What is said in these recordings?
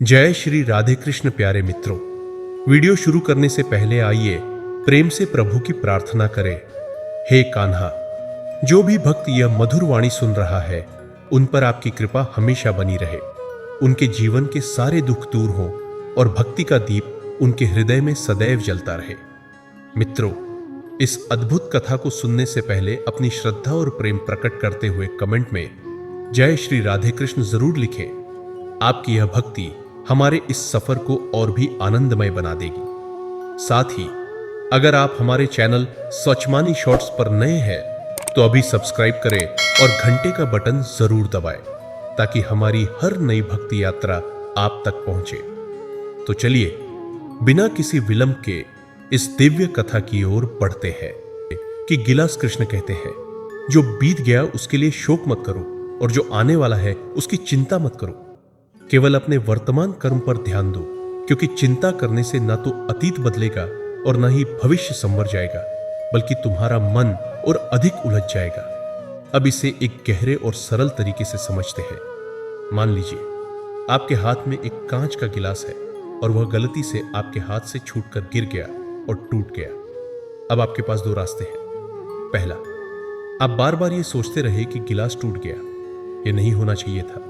जय श्री राधे कृष्ण प्यारे मित्रों। वीडियो शुरू करने से पहले आइए प्रेम से प्रभु की प्रार्थना करें। हे कान्हा, जो भी भक्त यह मधुर वाणी सुन रहा है उन पर आपकी कृपा हमेशा बनी रहे, उनके जीवन के सारे दुख दूर हों और भक्ति का दीप उनके हृदय में सदैव जलता रहे। मित्रों, इस अद्भुत कथा को सुनने से पहले अपनी श्रद्धा और प्रेम प्रकट करते हुए कमेंट में जय श्री राधे कृष्ण जरूर लिखें। आपकी यह भक्ति हमारे इस सफर को और भी आनंदमय बना देगी। साथ ही अगर आप हमारे चैनल स्वच्छमानी शॉर्ट्स पर नए हैं तो अभी सब्सक्राइब करें और घंटे का बटन जरूर दबाएं ताकि हमारी हर नई भक्ति यात्रा आप तक पहुंचे। तो चलिए बिना किसी विलंब के इस दिव्य कथा की ओर बढ़ते हैं। कि गिलास कृष्ण कहते हैं, जो बीत गया उसके लिए शोक मत करो और जो आने वाला है उसकी चिंता मत करो। केवल अपने वर्तमान कर्म पर ध्यान दो, क्योंकि चिंता करने से ना तो अतीत बदलेगा और ना ही भविष्य संवर जाएगा, बल्कि तुम्हारा मन और अधिक उलझ जाएगा। अब इसे एक गहरे और सरल तरीके से समझते हैं। मान लीजिए आपके हाथ में एक कांच का गिलास है और वह गलती से आपके हाथ से छूटकर गिर गया और टूट गया। अब आपके पास दो रास्ते हैं। पहला, आप बार बार ये सोचते रहे कि गिलास टूट गया, ये नहीं होना चाहिए था,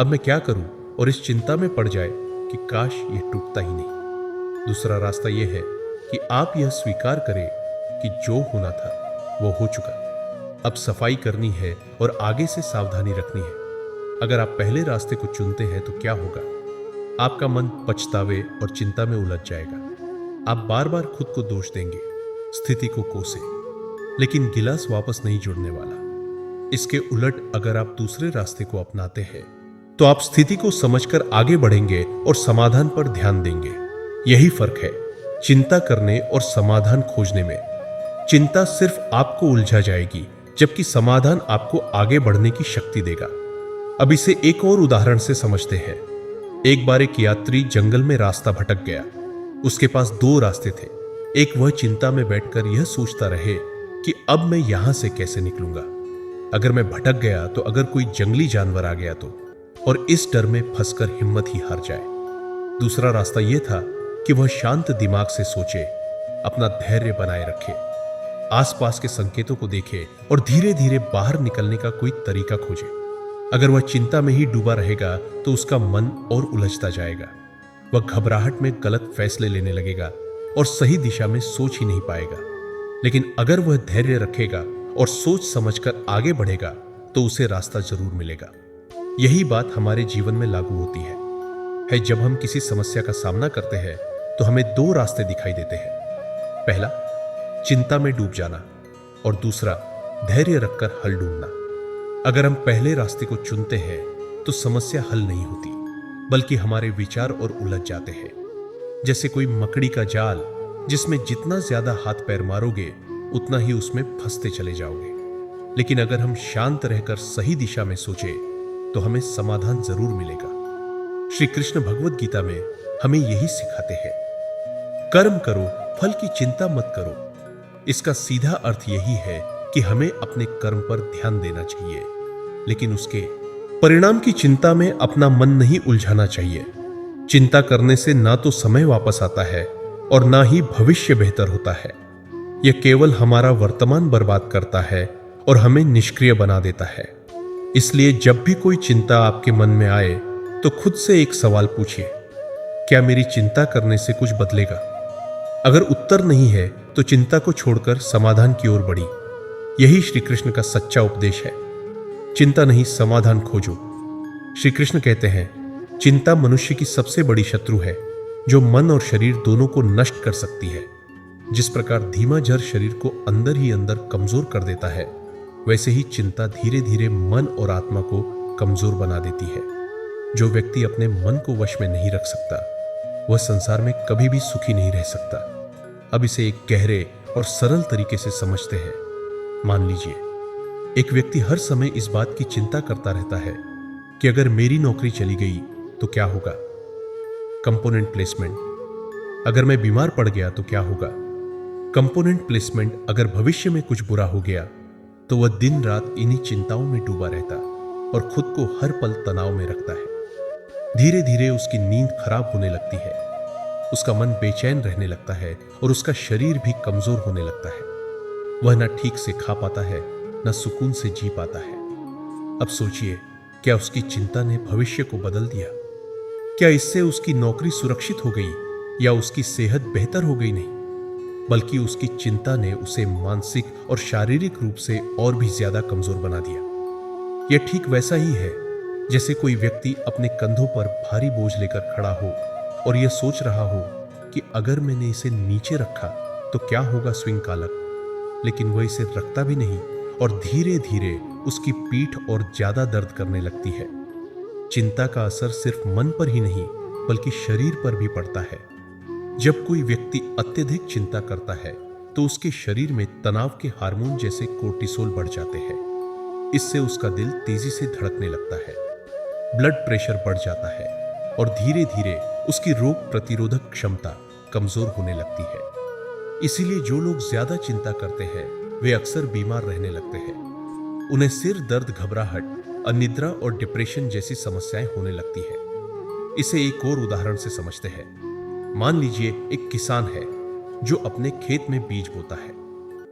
अब मैं क्या करूं, और इस चिंता में पड़ जाए कि काश यह टूटता ही नहीं। दूसरा रास्ता यह है कि आप यह स्वीकार करें कि जो होना था वो हो चुका, अब सफाई करनी है और आगे से सावधानी रखनी है। अगर आप पहले रास्ते को चुनते हैं तो क्या होगा? आपका मन पछतावे और चिंता में उलझ जाएगा। आप बार बार खुद को दोष देंगे, स्थिति को कोसे, लेकिन गिलास वापस नहीं जुड़ने वाला। इसके उलट अगर आप दूसरे रास्ते को अपनाते हैं तो आप स्थिति को समझकर आगे बढ़ेंगे और समाधान पर ध्यान देंगे। यही फर्क है चिंता करने और समाधान खोजने में। चिंता सिर्फ आपको उलझा जाएगी, जबकि समाधान आपको आगे बढ़ने की शक्ति देगा। अब इसे एक और उदाहरण से समझते हैं। एक बार एक यात्री जंगल में रास्ता भटक गया। उसके पास दो रास्ते थे। एक, वह चिंता में बैठकर यह सोचता रहे कि अब मैं यहां से कैसे निकलूंगा, अगर मैं भटक गया तो अगर कोई जंगली जानवर आ गया तो, और इस डर में फंसकर हिम्मत ही हार जाए। दूसरा रास्ता यह था कि वह शांत दिमाग से सोचे, अपना धैर्य बनाए रखे, आसपास के संकेतों को देखे और धीरे धीरे बाहर निकलने का कोई तरीका खोजे। अगर वह चिंता में ही डूबा रहेगा तो उसका मन और उलझता जाएगा। वह घबराहट में गलत फैसले लेने लगेगा और सही दिशा में सोच ही नहीं पाएगा। लेकिन अगर वह धैर्य रखेगा और सोच समझकर आगे बढ़ेगा तो उसे रास्ता जरूर मिलेगा। यही बात हमारे जीवन में लागू होती है। जब हम किसी समस्या का सामना करते हैं तो हमें दो रास्ते दिखाई देते हैं। पहला, चिंता में डूब जाना, और दूसरा, धैर्य रखकर हल ढूंढना। अगर हम पहले रास्ते को चुनते हैं तो समस्या हल नहीं होती, बल्कि हमारे विचार और उलझ जाते हैं। जैसे कोई मकड़ी का जाल, जिसमें जितना ज्यादा हाथ पैर मारोगे उतना ही उसमें फंसते चले जाओगे। लेकिन अगर हम शांत रहकर सही दिशा में सोचे तो हमें समाधान जरूर मिलेगा। श्री कृष्ण भगवद गीता में हमें यही सिखाते हैं, कर्म करो, फल की चिंता मत करो। इसका सीधा अर्थ यही है कि हमें अपने कर्म पर ध्यान देना चाहिए, लेकिन उसके परिणाम की चिंता में अपना मन नहीं उलझाना चाहिए। चिंता करने से ना तो समय वापस आता है और ना ही भविष्य बेहतर होता है। यह केवल हमारा वर्तमान बर्बाद करता है और हमें निष्क्रिय बना देता है। इसलिए जब भी कोई चिंता आपके मन में आए तो खुद से एक सवाल पूछिए, क्या मेरी चिंता करने से कुछ बदलेगा? अगर उत्तर नहीं है तो चिंता को छोड़कर समाधान की ओर बढ़ी। यही श्री कृष्ण का सच्चा उपदेश है। चिंता नहीं, समाधान खोजो। श्री कृष्ण कहते हैं, चिंता मनुष्य की सबसे बड़ी शत्रु है, जो मन और शरीर दोनों को नष्ट कर सकती है। जिस प्रकार धीमा जर शरीर को अंदर ही अंदर कमजोर कर देता है, वैसे ही चिंता धीरे धीरे मन और आत्मा को कमजोर बना देती है। जो व्यक्ति अपने मन को वश में नहीं रख सकता वह संसार में कभी भी सुखी नहीं रह सकता। अब इसे एक गहरे और सरल तरीके से समझते हैं। मान लीजिए एक व्यक्ति हर समय इस बात की चिंता करता रहता है कि अगर मेरी नौकरी चली गई तो क्या होगा, कंपोनेंट प्लेसमेंट, अगर मैं बीमार पड़ गया तो क्या होगा, कंपोनेंट प्लेसमेंट, अगर भविष्य में कुछ बुरा हो गया तो वह दिन रात इन्हीं चिंताओं में डूबा रहता और खुद को हर पल तनाव में रखता है। धीरे धीरे उसकी नींद खराब होने लगती है, उसका मन बेचैन रहने लगता है और उसका शरीर भी कमजोर होने लगता है। वह न ठीक से खा पाता है, न सुकून से जी पाता है। अब सोचिए, क्या उसकी चिंता ने भविष्य को बदल दिया? क्या इससे उसकी नौकरी सुरक्षित हो गई या उसकी सेहत बेहतर हो गई? नहीं, बल्कि उसकी चिंता ने उसे मानसिक और शारीरिक रूप से और भी ज्यादा कमजोर बना दिया। यह ठीक वैसा ही है जैसे कोई व्यक्ति अपने कंधों पर भारी बोझ लेकर खड़ा हो और यह सोच रहा हो कि अगर मैंने इसे नीचे रखा तो क्या होगा स्विंग कालक, लेकिन वह इसे रखता भी नहीं और धीरे धीरे उसकी पीठ और ज्यादा दर्द करने लगती है। चिंता का असर सिर्फ मन पर ही नहीं बल्कि शरीर पर भी पड़ता है। जब कोई व्यक्ति अत्यधिक चिंता करता है तो उसके शरीर में तनाव के हार्मोन जैसे कोर्टिसोल बढ़ जाते हैं। इससे उसका दिल तेजी से धड़कने लगता है, ब्लड प्रेशर बढ़ जाता है और धीरे धीरे उसकी रोग प्रतिरोधक क्षमता कमजोर होने लगती है। इसीलिए जो लोग ज्यादा चिंता करते हैं वे अक्सर बीमार रहने लगते हैं। उन्हें सिर दर्द, घबराहट, अनिद्रा और डिप्रेशन जैसी समस्याएं होने लगती है। इसे एक और उदाहरण से समझते हैं। मान लीजिए एक किसान है जो अपने खेत में बीज बोता है।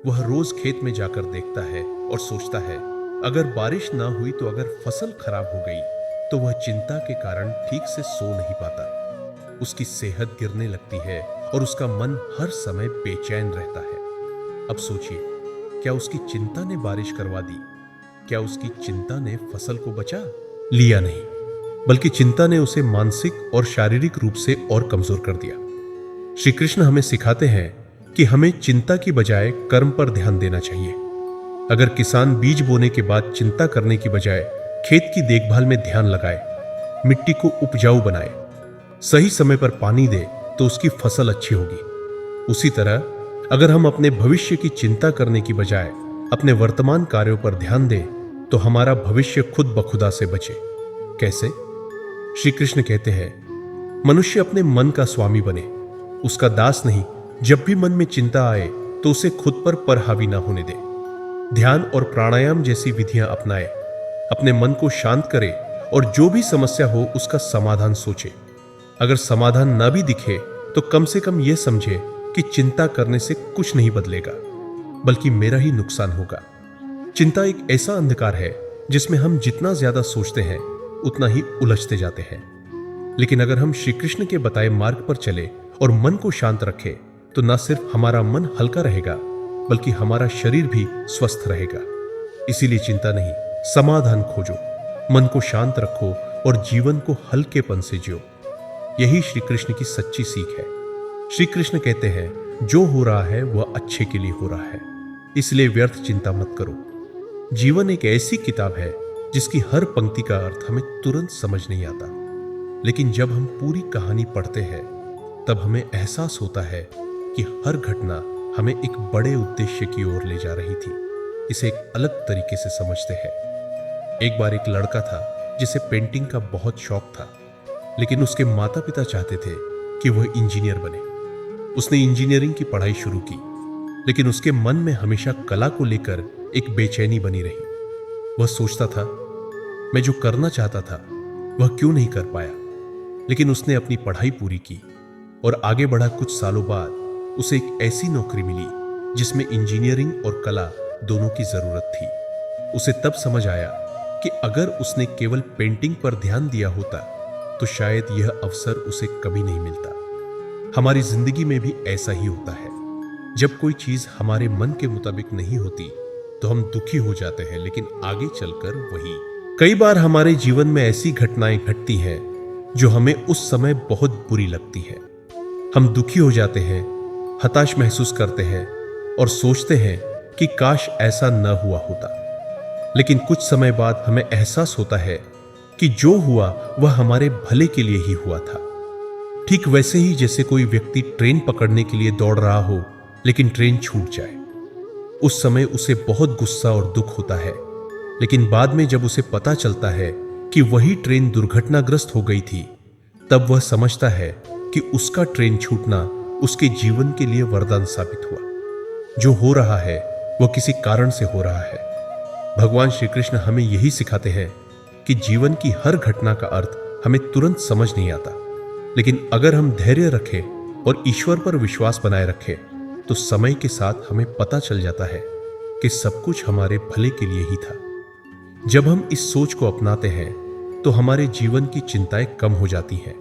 वह रोज खेत में जाकर देखता है और सोचता है, अगर बारिश ना हुई तो अगर फसल खराब हो गई तो वह चिंता के कारण ठीक से सो नहीं पाता। उसकी सेहत गिरने लगती है और उसका मन हर समय बेचैन रहता है। अब सोचिए, क्या उसकी चिंता ने बारिश करवा दी? क्या उसकी चिंता ने फसल को बचा लिया? नहीं, बल्कि चिंता ने उसे मानसिक और शारीरिक रूप से और कमजोर कर दिया। श्री कृष्ण हमें सिखाते हैं कि हमें चिंता की बजाय कर्म पर ध्यान देना चाहिए। अगर किसान बीज बोने के बाद चिंता करने की बजाय खेत की देखभाल में ध्यान लगाए, मिट्टी को उपजाऊ बनाए, सही समय पर पानी दे तो उसकी फसल अच्छी होगी। उसी तरह अगर हम अपने भविष्य की चिंता करने की बजाय अपने वर्तमान कार्यों पर ध्यान दें तो हमारा भविष्य खुद ब खुदा से बचे। कैसे? श्री कृष्ण कहते हैं, मनुष्य अपने मन का स्वामी बने, उसका दास नहीं। जब भी मन में चिंता आए तो उसे खुद पर हावी ना होने दे। ध्यान और प्राणायाम जैसी विधियां अपनाए, अपने मन को शांत करे और जो भी समस्या हो उसका समाधान सोचे। अगर समाधान ना भी दिखे तो कम से कम यह समझे कि चिंता करने से कुछ नहीं बदलेगा बल्कि मेरा ही नुकसान होगा। चिंता एक ऐसा अंधकार है जिसमें हम जितना ज्यादा सोचते हैं उतना ही उलझते जाते हैं। लेकिन अगर हम श्री कृष्ण के बताए मार्ग पर चले और मन को शांत रखें तो न सिर्फ हमारा मन हल्का रहेगा बल्कि हमारा शरीर भी स्वस्थ रहेगा। इसीलिए चिंता नहीं, समाधान खोजो, मन को शांत रखो और जीवन को हल्केपन से जियो। यही श्री कृष्ण की सच्ची सीख है। श्री कृष्ण कहते हैं, जो हो रहा है वह अच्छे के लिए हो रहा है, इसलिए व्यर्थ चिंता मत करो। जीवन एक ऐसी किताब है जिसकी हर पंक्ति का अर्थ हमें तुरंत समझ नहीं आता, लेकिन जब हम पूरी कहानी पढ़ते हैं तब हमें एहसास होता है कि हर घटना हमें एक बड़े उद्देश्य की ओर ले जा रही थी। इसे एक अलग तरीके से समझते हैं। एक बार एक लड़का था जिसे पेंटिंग का बहुत शौक था, लेकिन उसके माता पिता चाहते थे कि वह इंजीनियर बने। उसने इंजीनियरिंग की पढ़ाई शुरू की, लेकिन उसके मन में हमेशा कला को लेकर एक बेचैनी बनी रही। वह सोचता था, मैं जो करना चाहता था वह क्यों नहीं कर पाया। लेकिन उसने अपनी पढ़ाई पूरी की और आगे बढ़ा। कुछ सालों बाद उसे एक ऐसी नौकरी मिली जिसमें इंजीनियरिंग और कला दोनों की जरूरत थी। उसे तब समझ आया कि अगर उसने केवल पेंटिंग पर ध्यान दिया होता तो शायद यह अवसर उसे कभी नहीं मिलता। हमारी जिंदगी में भी ऐसा ही होता है। जब कोई चीज हमारे मन के मुताबिक नहीं होती तो हम दुखी हो जाते हैं, लेकिन आगे चलकर वही। कई बार हमारे जीवन में ऐसी घटनाएं घटती हैं जो हमें उस समय बहुत बुरी लगती है। हम दुखी हो जाते हैं, हताश महसूस करते हैं और सोचते हैं कि काश ऐसा न हुआ होता। लेकिन कुछ समय बाद हमें एहसास होता है कि जो हुआ वह हमारे भले के लिए ही हुआ था। ठीक वैसे ही जैसे कोई व्यक्ति ट्रेन पकड़ने के लिए दौड़ रहा हो लेकिन ट्रेन छूट जाए। उस समय उसे बहुत गुस्सा और दुख होता है, लेकिन बाद में जब उसे पता चलता है कि वही ट्रेन दुर्घटनाग्रस्त हो गई थी, तब वह समझता है कि उसका ट्रेन छूटना उसके जीवन के लिए वरदान साबित हुआ। जो हो रहा है वह किसी कारण से हो रहा है। भगवान श्री कृष्ण हमें यही सिखाते हैं कि जीवन की हर घटना का अर्थ हमें तुरंत समझ नहीं आता, लेकिन अगर हम धैर्य रखें और ईश्वर पर विश्वास बनाए रखें तो समय के साथ हमें पता चल जाता है कि सब कुछ हमारे भले के लिए ही था। जब हम इस सोच को अपनाते हैं तो हमारे जीवन की चिंताएं कम हो जाती हैं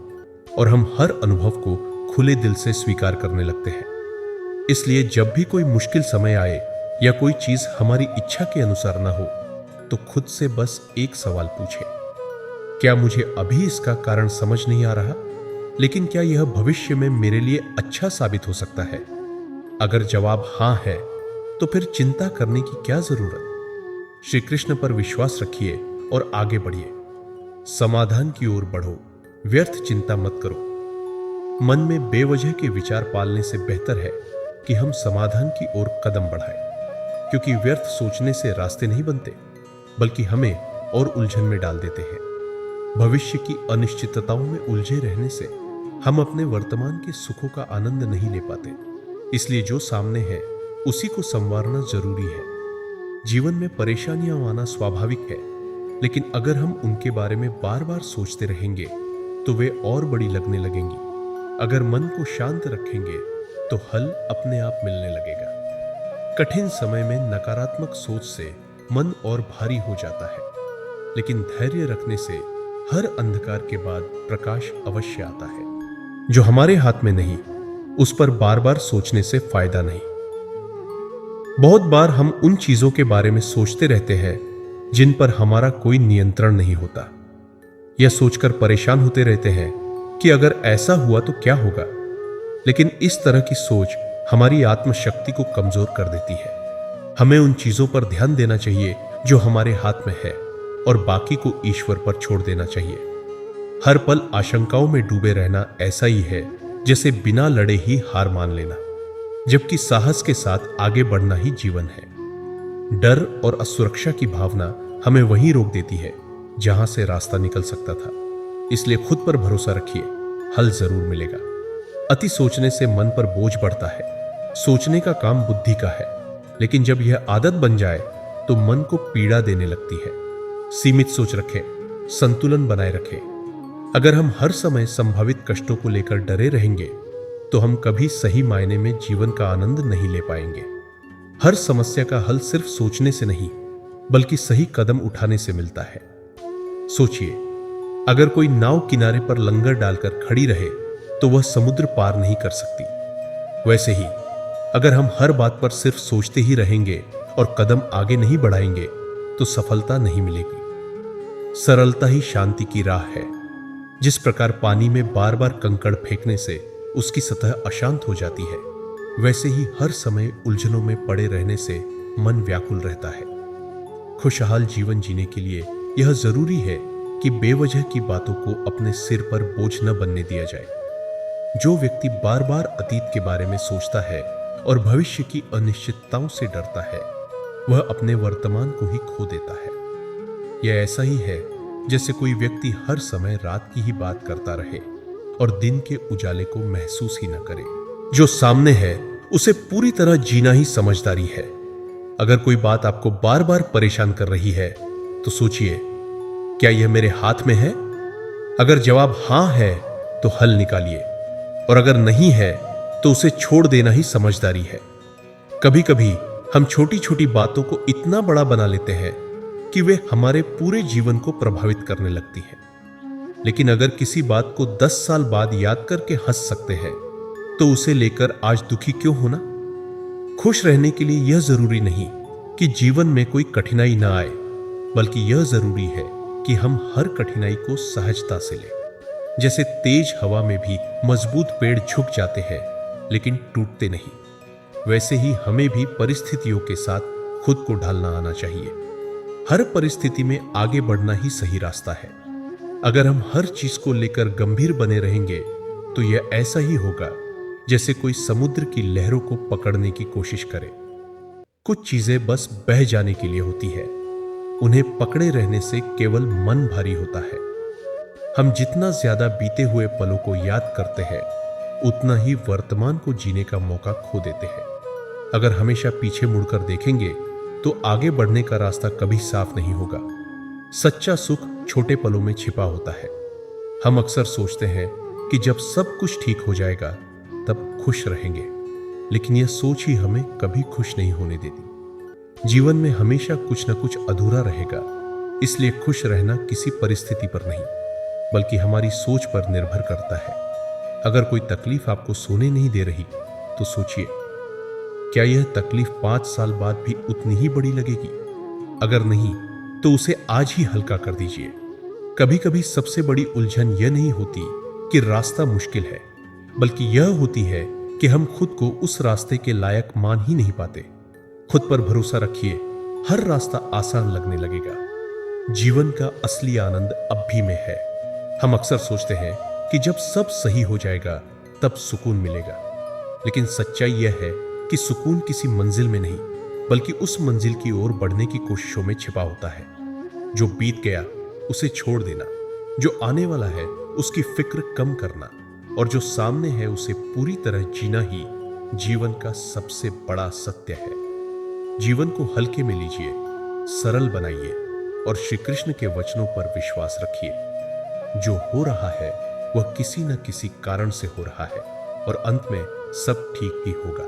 और हम हर अनुभव को खुले दिल से स्वीकार करने लगते हैं। इसलिए जब भी कोई मुश्किल समय आए या कोई चीज हमारी इच्छा के अनुसार ना हो तो खुद से बस एक सवाल पूछें, क्या मुझे अभी इसका कारण समझ नहीं आ रहा, लेकिन क्या यह भविष्य में मेरे लिए अच्छा साबित हो सकता है? अगर जवाब हां है तो फिर चिंता करने की क्या जरूरत। श्री कृष्ण पर विश्वास रखिए और आगे बढ़िए। समाधान की ओर बढ़ो, व्यर्थ चिंता मत करो। मन में बेवजह के विचार पालने से बेहतर है कि हम समाधान की ओर कदम बढ़ाएं, क्योंकि व्यर्थ सोचने से रास्ते नहीं बनते बल्कि हमें और उलझन में डाल देते हैं। भविष्य की अनिश्चितताओं में उलझे रहने से हम अपने वर्तमान के सुखों का आनंद नहीं ले पाते। इसलिए जो सामने है उसी को संवारना जरूरी है। जीवन में परेशानियां आना स्वाभाविक है, लेकिन अगर हम उनके बारे में बार बार सोचते रहेंगे तो वे और बड़ी लगने लगेंगी। अगर मन को शांत रखेंगे तो हल अपने आप मिलने लगेगा। कठिन समय में नकारात्मक सोच से मन और भारी हो जाता है, लेकिन धैर्य रखने से हर अंधकार के बाद प्रकाश अवश्य आता है। जो हमारे हाथ में नहीं उस पर बार बार सोचने से फायदा नहीं। बहुत बार हम उन चीजों के बारे में सोचते रहते हैं जिन पर हमारा कोई नियंत्रण नहीं होता। यह सोचकर परेशान होते रहते हैं कि अगर ऐसा हुआ तो क्या होगा। लेकिन इस तरह की सोच हमारी आत्मशक्ति को कमजोर कर देती है। हमें उन चीजों पर ध्यान देना चाहिए जो हमारे हाथ में है और बाकी को ईश्वर पर छोड़ देना चाहिए। हर पल आशंकाओं में डूबे रहना ऐसा ही है जैसे बिना लड़े ही हार मान लेना, जबकि साहस के साथ आगे बढ़ना ही जीवन है। डर और असुरक्षा की भावना हमें वहीं रोक देती है जहां से रास्ता निकल सकता था। इसलिए खुद पर भरोसा रखिए, हल जरूर मिलेगा। अति सोचने से मन पर बोझ बढ़ता है। सोचने का काम बुद्धि का है, लेकिन जब यह आदत बन जाए तो मन को पीड़ा देने लगती है। सीमित सोच रखें, संतुलन बनाए रखें। अगर हम हर समय संभावित कष्टों को लेकर डरे रहेंगे तो हम कभी सही मायने में जीवन का आनंद नहीं ले पाएंगे। हर समस्या का हल सिर्फ सोचने से नहीं बल्कि सही कदम उठाने से मिलता है। सोचिए, अगर कोई नाव किनारे पर लंगर डालकर खड़ी रहे तो वह समुद्र पार नहीं कर सकती। वैसे ही अगर हम हर बात पर सिर्फ सोचते ही रहेंगे और कदम आगे नहीं बढ़ाएंगे तो सफलता नहीं मिलेगी। सरलता ही शांति की राह है। जिस प्रकार पानी में बार बार कंकड़ फेंकने से उसकी सतह अशांत हो जाती है, वैसे ही हर समय उलझनों में पड़े रहने से मन व्याकुल रहता है। खुशहाल जीवन जीने के लिए यह जरूरी है कि बेवजह की बातों को अपने सिर पर बोझ न बनने दिया जाए। जो व्यक्ति बार बार अतीत के बारे में सोचता है और भविष्य की अनिश्चितताओं से डरता है, वह अपने वर्तमान को ही खो देता है। यह ऐसा ही है जैसे कोई व्यक्ति हर समय रात की ही बात करता रहे और दिन के उजाले को महसूस ही न करे। जो सामने है उसे पूरी तरह जीना ही समझदारी है। अगर कोई बात आपको बार बार परेशान कर रही है तो सोचिए, क्या यह मेरे हाथ में है? अगर जवाब हां है तो हल निकालिए, और अगर नहीं है तो उसे छोड़ देना ही समझदारी है। कभी कभी हम छोटी छोटी बातों को इतना बड़ा बना लेते हैं कि वे हमारे पूरे जीवन को प्रभावित करने लगती हैं। लेकिन अगर किसी बात को 10 साल बाद याद करके हंस सकते हैं तो उसे लेकर आज दुखी क्यों होना? खुश रहने के लिए यह जरूरी नहीं कि जीवन में कोई कठिनाई ना आए, बल्कि यह जरूरी है कि हम हर कठिनाई को सहजता से लें। जैसे तेज हवा में भी मजबूत पेड़ झुक जाते हैं लेकिन टूटते नहीं, वैसे ही हमें भी परिस्थितियों के साथ खुद को ढालना आना चाहिए। हर परिस्थिति में आगे बढ़ना ही सही रास्ता है। अगर हम हर चीज को लेकर गंभीर बने रहेंगे तो यह ऐसा ही होगा जैसे कोई समुद्र की लहरों को पकड़ने की कोशिश करे। कुछ चीजें बस बह जाने के लिए होती है, उन्हें पकड़े रहने से केवल मन भारी होता है। हम जितना ज्यादा बीते हुए पलों को याद करते हैं उतना ही वर्तमान को जीने का मौका खो देते हैं। अगर हमेशा पीछे मुड़कर देखेंगे तो आगे बढ़ने का रास्ता कभी साफ नहीं होगा। सच्चा सुख छोटे पलों में छिपा होता है। हम अक्सर सोचते हैं कि जब सब कुछ ठीक हो जाएगा तब खुश रहेंगे, लेकिन यह सोच ही हमें कभी खुश नहीं होने देती। जीवन में हमेशा कुछ न कुछ अधूरा रहेगा, इसलिए खुश रहना किसी परिस्थिति पर नहीं बल्कि हमारी सोच पर निर्भर करता है। अगर कोई तकलीफ आपको सोने नहीं दे रही तो सोचिए, क्या यह तकलीफ 5 साल बाद भी उतनी ही बड़ी लगेगी? अगर नहीं तो उसे आज ही हल्का कर दीजिए। कभी कभी सबसे बड़ी उलझन यह नहीं होती कि रास्ता मुश्किल है, बल्कि यह होती है कि हम खुद को उस रास्ते के लायक मान ही नहीं पाते। खुद पर भरोसा रखिए, हर रास्ता आसान लगने लगेगा। जीवन का असली आनंद अब भी में है। हम अक्सर सोचते हैं कि जब सब सही हो जाएगा तब सुकून मिलेगा, लेकिन सच्चाई यह है कि सुकून किसी मंजिल में नहीं बल्कि उस मंजिल की ओर बढ़ने की कोशिशों में छिपा होता है। जो बीत गया उसे छोड़ देना, जो आने वाला है उसकी फिक्र कम करना और जो सामने है उसे पूरी तरह जीना ही जीवन का सबसे बड़ा सत्य है। जीवन को हल्के में लीजिए, सरल बनाइए और श्री कृष्ण के वचनों पर विश्वास रखिए। जो हो रहा है वह किसी न किसी कारण से हो रहा है और अंत में सब ठीक ही होगा।